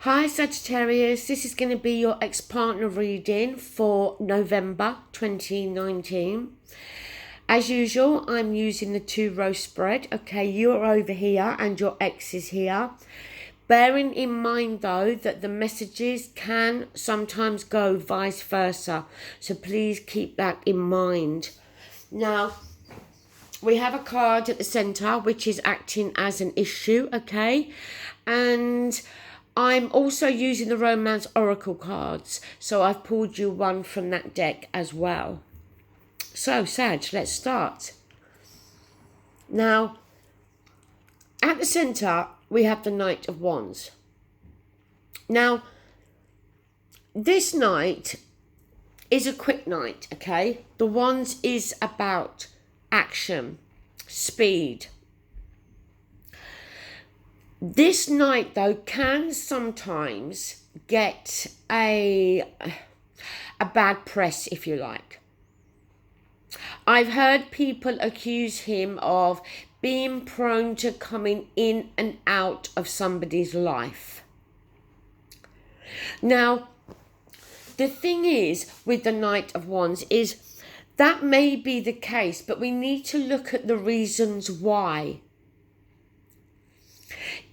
Hi Sagittarius, this is going to be your ex-partner reading for November 2019. As usual, I'm using the 2-row spread. Okay, you're over here and your ex is here. Bearing in mind though that the messages can sometimes go vice versa. So please keep that in mind. Now, we have a card at the center which is acting as an issue, okay? And I'm also using the Romance Oracle cards, so I've pulled you one from that deck as well. So, Sag, let's start. Now, at the center, we have the Knight of Wands. Now, this knight is a quick knight, okay? The Wands is about action, speed. This knight, though, can sometimes get a bad press, if you like. I've heard people accuse him of being prone to coming in and out of somebody's life. Now, the thing is with the Knight of Wands is that may be the case, but we need to look at the reasons why.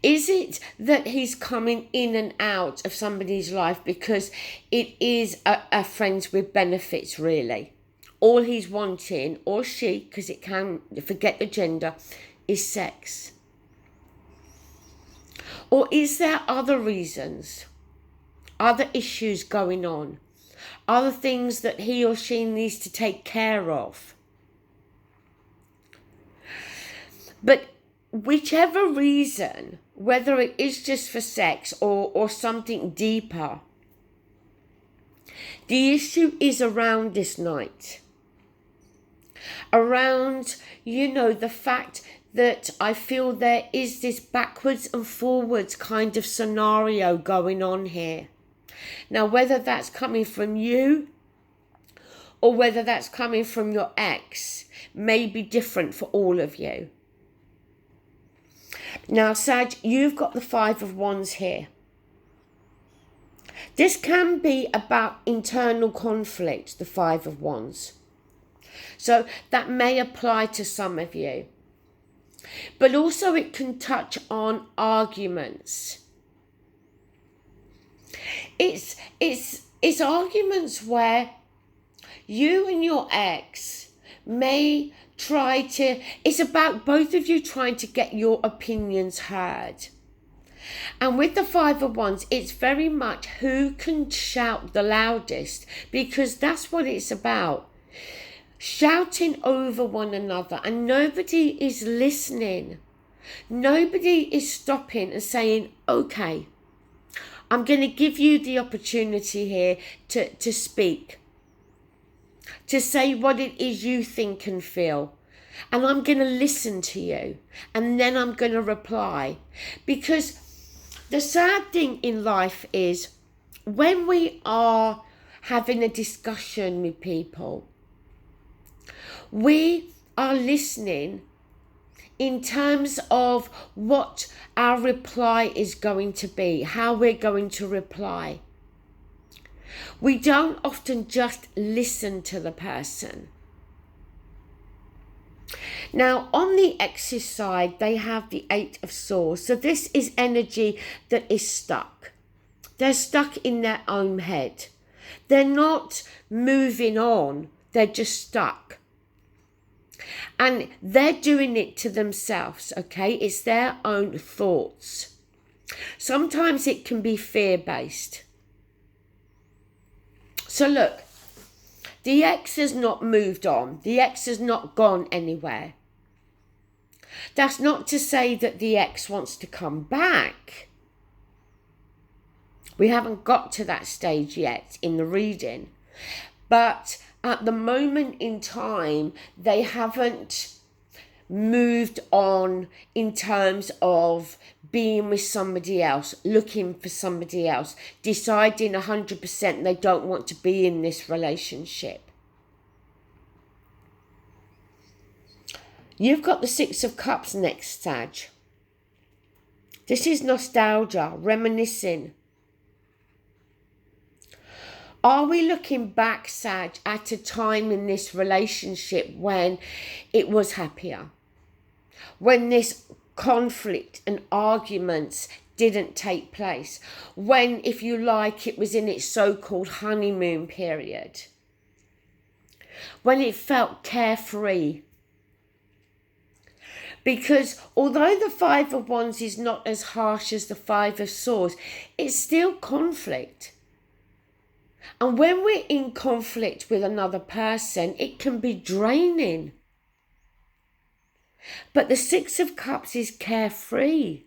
Is it that he's coming in and out of somebody's life because it is a friends with benefits, really? All he's wanting, or she, because it can, forget the gender, is sex? Or is there other reasons, other issues going on, other things that he or she needs to take care of? But whichever reason, whether it is just for sex or something deeper, the issue is around this night. Around, the fact that I feel there is this backwards and forwards kind of scenario going on here. Now, whether that's coming from you or whether that's coming from your ex may be different for all of you. Now, Sag, you've got the 5 of Wands here. This can be about internal conflict, the 5 of Wands. So that may apply to some of you. But also it can touch on arguments. It's arguments where you and your ex may it's about both of you trying to get your opinions heard. And with the 5 of Wands, it's very much who can shout the loudest, because that's what it's about. Shouting over one another, and nobody is listening. Nobody is stopping and saying, okay, I'm going to give you the opportunity here to speak, to say what it is you think and feel. And I'm going to listen to you. And then I'm going to reply. Because the sad thing in life is when we are having a discussion with people, we are listening in terms of what our reply is going to be, how we're going to reply. We don't often just listen to the person. Now, on the ex's side, they have the 8 of Swords. So this is energy that is stuck. They're stuck in their own head. They're not moving on. They're just stuck. And they're doing it to themselves, okay? It's their own thoughts. Sometimes it can be fear-based. So look, the ex has not moved on. The ex has not gone anywhere. That's not to say that the ex wants to come back. We haven't got to that stage yet in the reading. But at the moment in time, they haven't moved on in terms of being with somebody else, looking for somebody else, deciding 100% they don't want to be in this relationship. You've got the 6 of Cups next, Sag. This is nostalgia, reminiscing. Are we looking back, Sag, at a time in this relationship when it was happier? When this conflict and arguments didn't take place? When, if you like, it was in its so-called honeymoon period? When it felt carefree? Because although the Five of Wands is not as harsh as the Five of Swords, it's still conflict. And when we're in conflict with another person, it can be draining. But the Six of Cups is carefree.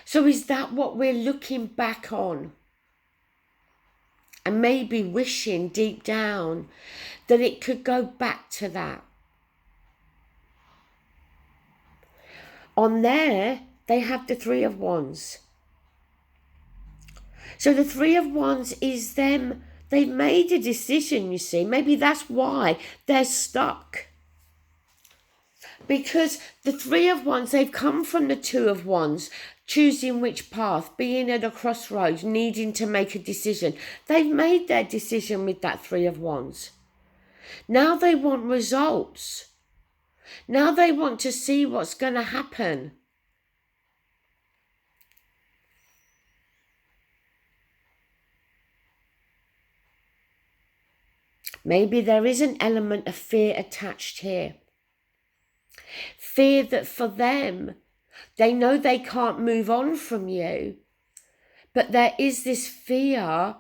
So is that what we're looking back on? And maybe wishing deep down that it could go back to that. On there, they have the Three of Wands. So the Three of Wands is them. They've made a decision, you see. Maybe that's why they're stuck. Because the Three of Wands, they've come from the Two of Wands, choosing which path, being at a crossroads, needing to make a decision. They've made their decision with that Three of Wands. Now they want results. Now they want to see what's going to happen. Maybe there is an element of fear attached here. Fear that for them, they know they can't move on from you, but there is this fear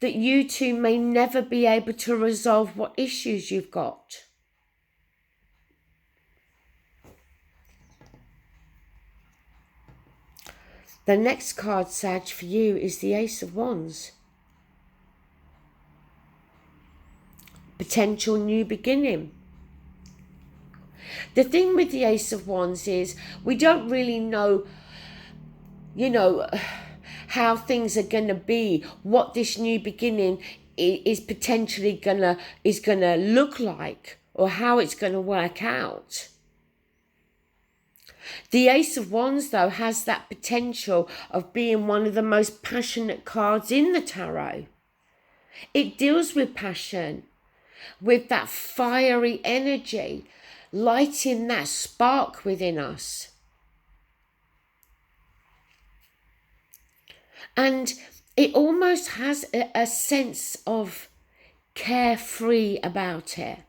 that you two may never be able to resolve what issues you've got. The next card, Sag, for you is the Ace of Wands. Potential new beginning. The thing with the Ace of Wands is we don't really know, how things are going to be, what this new beginning is potentially gonna look like, or how it's going to work out. The Ace of Wands, though, has that potential of being one of the most passionate cards in the tarot. It deals with passion, with that fiery energy, lighting that spark within us. And it almost has a sense of carefree about it.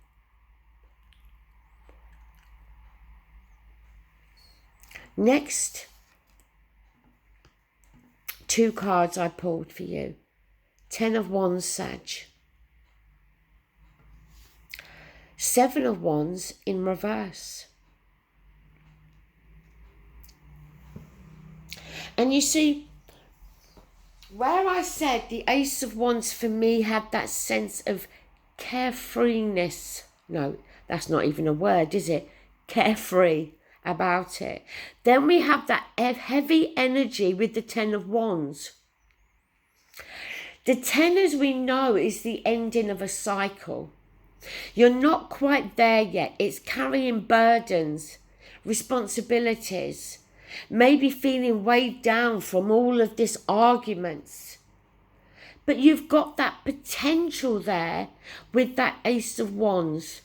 Next, two cards I pulled for you. Ten of Wands, Sag. Seven of Wands in reverse. And you see, where I said the Ace of Wands for me had that sense of carefreeness. No, that's not even a word, is it? Carefree about it. Then we have that heavy energy with the Ten of Wands. The Ten, as we know, is the ending of a cycle. You're not quite there yet. It's carrying burdens, responsibilities, maybe feeling weighed down from all of this arguments. But you've got that potential there with that Ace of Wands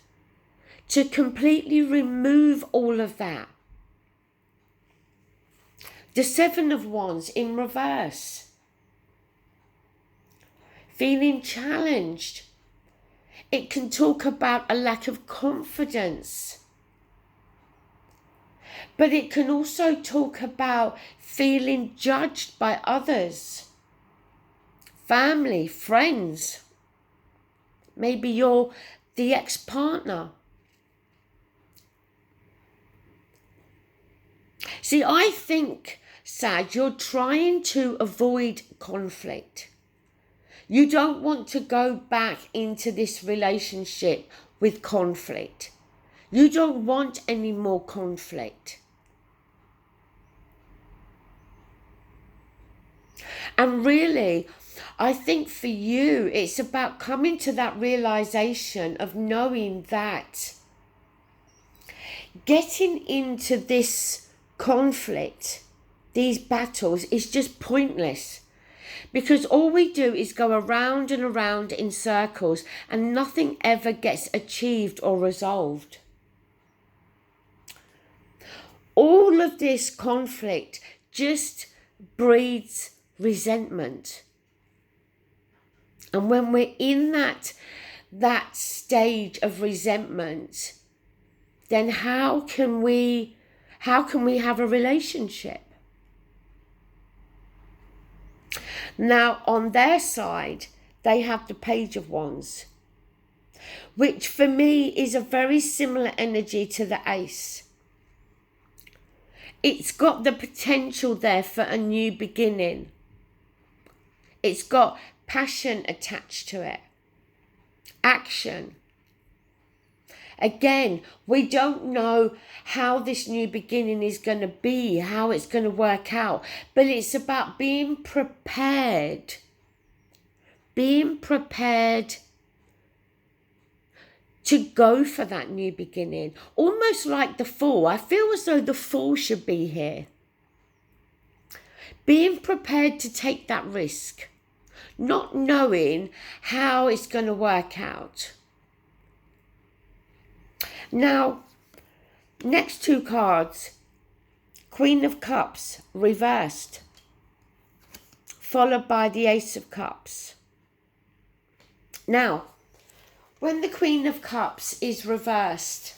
to completely remove all of that. The Seven of Wands in reverse. Feeling challenged. It can talk about a lack of confidence. But it can also talk about feeling judged by others. Family, friends. Maybe you're the ex-partner. See, I think, Sag, you're trying to avoid conflict. You don't want to go back into this relationship with conflict. You don't want any more conflict. And really, I think for you, it's about coming to that realization of knowing that getting into this conflict, these battles, is just pointless. Because all we do is go around and around in circles and nothing ever gets achieved or resolved. All of this conflict just breeds resentment. And when we're in that stage of resentment, then how can we have a relationship? Now, on their side, they have the Page of Wands, which for me is a very similar energy to the Ace. It's got the potential there for a new beginning. It's got passion attached to it. Action. Again, we don't know how this new beginning is going to be, how it's going to work out, but it's about being prepared. Being prepared to go for that new beginning. Almost like the Fool. I feel as though the Fool should be here. Being prepared to take that risk. Not knowing how it's going to work out. Now, next two cards. Queen of Cups, reversed. Followed by the Ace of Cups. Now, when the Queen of Cups is reversed,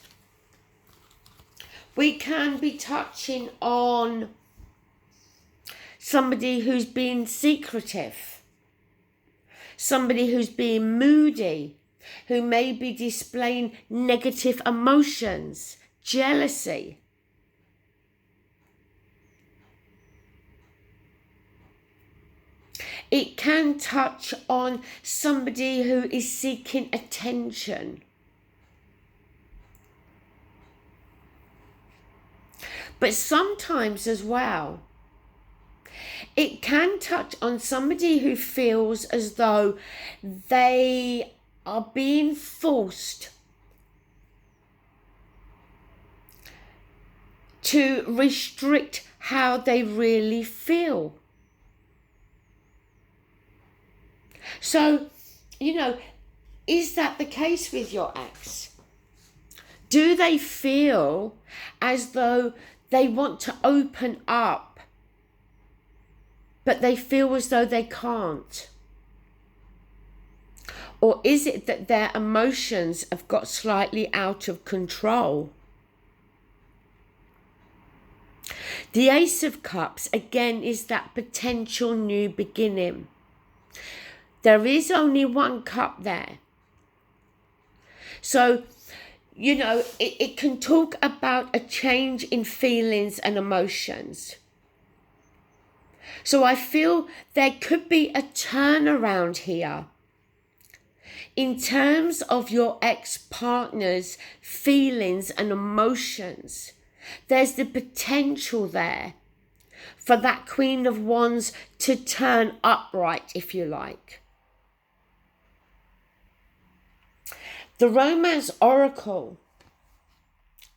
we can be touching on somebody who's being secretive, somebody who's being moody, who may be displaying negative emotions, jealousy. It can touch on somebody who is seeking attention. But sometimes as well, it can touch on somebody who feels as though they are being forced to restrict how they really feel. So, is that the case with your ex? Do they feel as though they want to open up, but they feel as though they can't? Or is it that their emotions have got slightly out of control? The Ace of Cups, again, is that potential new beginning. There is only one cup there. So, it can talk about a change in feelings and emotions. So I feel there could be a turnaround here in terms of your ex-partner's feelings and emotions. There's the potential there for that Queen of Wands to turn upright, if you like. The Romance Oracle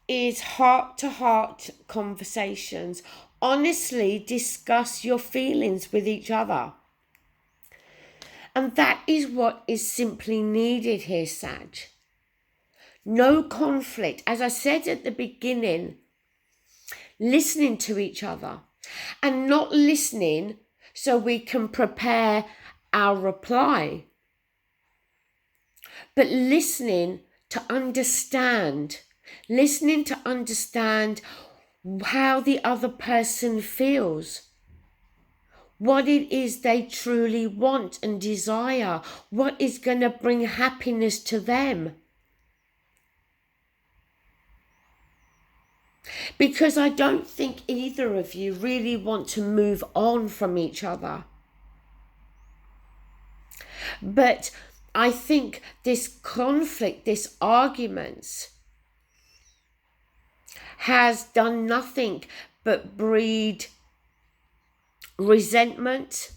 is heart-to-heart conversations. Honestly discuss your feelings with each other. And that is what is simply needed here, Sag. No conflict. As I said at the beginning, listening to each other and not listening so we can prepare our reply, but listening to understand how the other person feels, what it is they truly want and desire, what is going to bring happiness to them. Because I don't think either of you really want to move on from each other. But I think this conflict, this argument, has done nothing but breed resentment,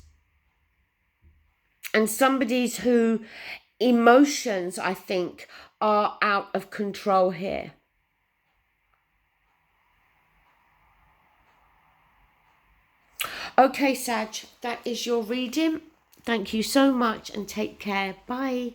and somebody's who emotions, I think, are out of control here. Okay, Sag, that is your reading. Thank you so much and take care. Bye.